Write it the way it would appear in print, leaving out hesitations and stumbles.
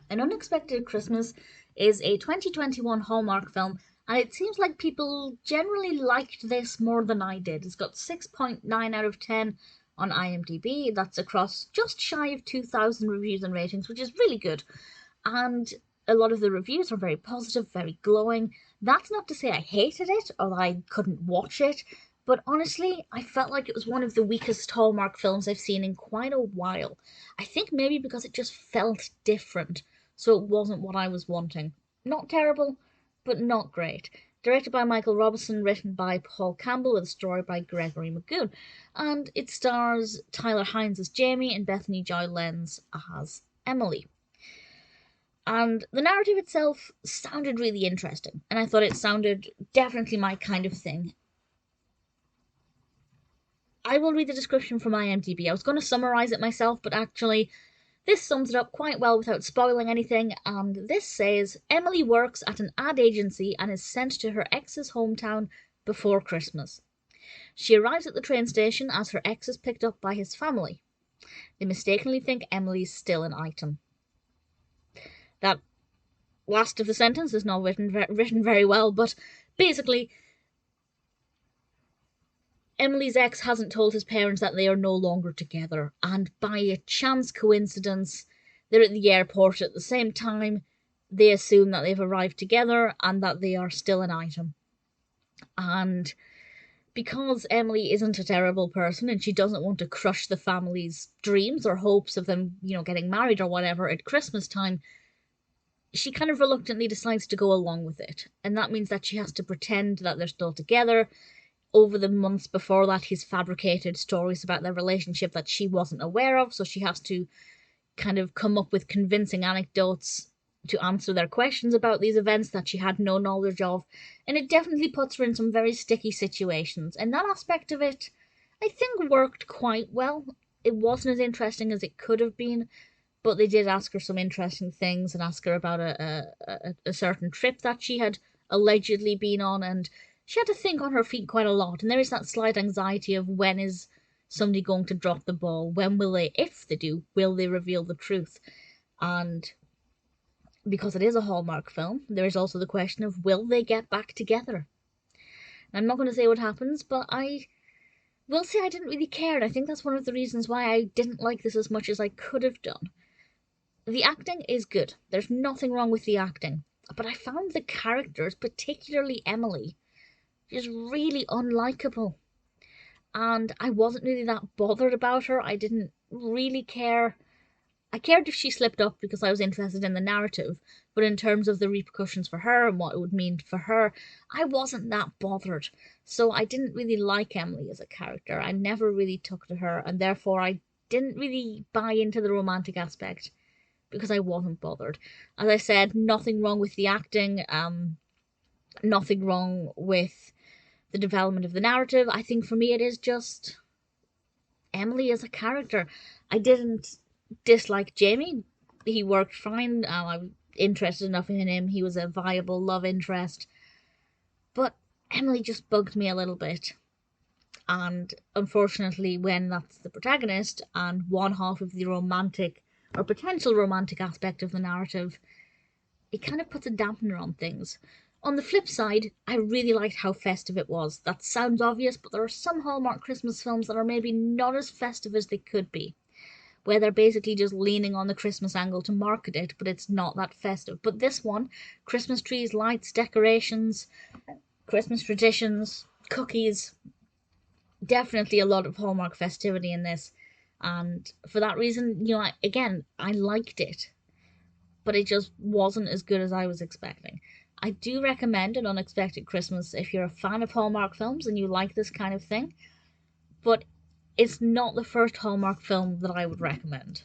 An Unexpected Christmas is a 2021 Hallmark film, and it seems like people generally liked this more than I did. It's got 6.9 out of 10 on IMDb. That's across just shy of 2,000 reviews and ratings, which is really good. And a lot of the reviews are very positive, very glowing. That's not to say I hated it or I couldn't watch it, but honestly, I felt like it was one of the weakest Hallmark films I've seen in quite a while. I think maybe because it just felt different, so it wasn't what I was wanting. Not terrible, but not great. Directed by Michael Robison, written by Paul Campbell, with a story by Gregory McGoon. And it stars Tyler Hynes as Jamie and Bethany Joy Lenz as Emily. And the narrative itself sounded really interesting, and I thought it sounded definitely my kind of thing. I will read the description from IMDb. I was going to summarise it myself, but actually, this sums it up quite well without spoiling anything, and this says Emily works at an ad agency and is sent to her ex's hometown before Christmas. She arrives at the train station as her ex is picked up by his family. They mistakenly think Emily's still an item. That last of the sentence is not written very well, but basically, Emily's ex hasn't told his parents that they are no longer together, and by a chance coincidence, they're at the airport at the same time. They assume that they've arrived together and that they are still an item. And because Emily isn't a terrible person and she doesn't want to crush the family's dreams or hopes of them, getting married or whatever at Christmas time, she kind of reluctantly decides to go along with it. And that means that she has to pretend that they're still together. Over the months before that, he's fabricated stories about their relationship that she wasn't aware of, so she has to kind of come up with convincing anecdotes to answer their questions about these events that she had no knowledge of, and it definitely puts her in some very sticky situations, and that aspect of it, I think, worked quite well. It wasn't as interesting as it could have been, but they did ask her some interesting things and ask her about a certain trip that she had allegedly been on, and she had to think on her feet quite a lot, and there is that slight anxiety of when is somebody going to drop the ball? When will they, if they do, will they reveal the truth? And because it is a Hallmark film, there is also the question of will they get back together? And I'm not going to say what happens, but I will say I didn't really care, and I think that's one of the reasons why I didn't like this as much as I could have done. The acting is good. There's nothing wrong with the acting, but I found the characters, particularly Emily, just really unlikable. And I wasn't really that bothered about her. I didn't really care. I cared if she slipped up because I was interested in the narrative, but in terms of the repercussions for her and what it would mean for her, I wasn't that bothered. So I didn't really like Emily as a character. I never really took to her, and therefore I didn't really buy into the romantic aspect because I wasn't bothered. As I said, nothing wrong with the acting, nothing wrong with the development of the narrative. I think for me it is just Emily as a character. I didn't dislike Jamie. He worked fine. I was interested enough in him. He was a viable love interest. But Emily just bugged me a little bit. And unfortunately, when that's the protagonist and one half of the romantic or potential romantic aspect of the narrative, it kind of puts a dampener on things. On the flip side, I really liked how festive it was. That sounds obvious, but there are some Hallmark Christmas films that are maybe not as festive as they could be, where they're basically just leaning on the Christmas angle to market it, but it's not that festive. But this one, Christmas trees, lights, decorations, Christmas traditions, cookies, definitely a lot of Hallmark festivity in this. And for that reason, I liked it, but it just wasn't as good as I was expecting. I do recommend An Unexpected Christmas if you're a fan of Hallmark films and you like this kind of thing, but it's not the first Hallmark film that I would recommend.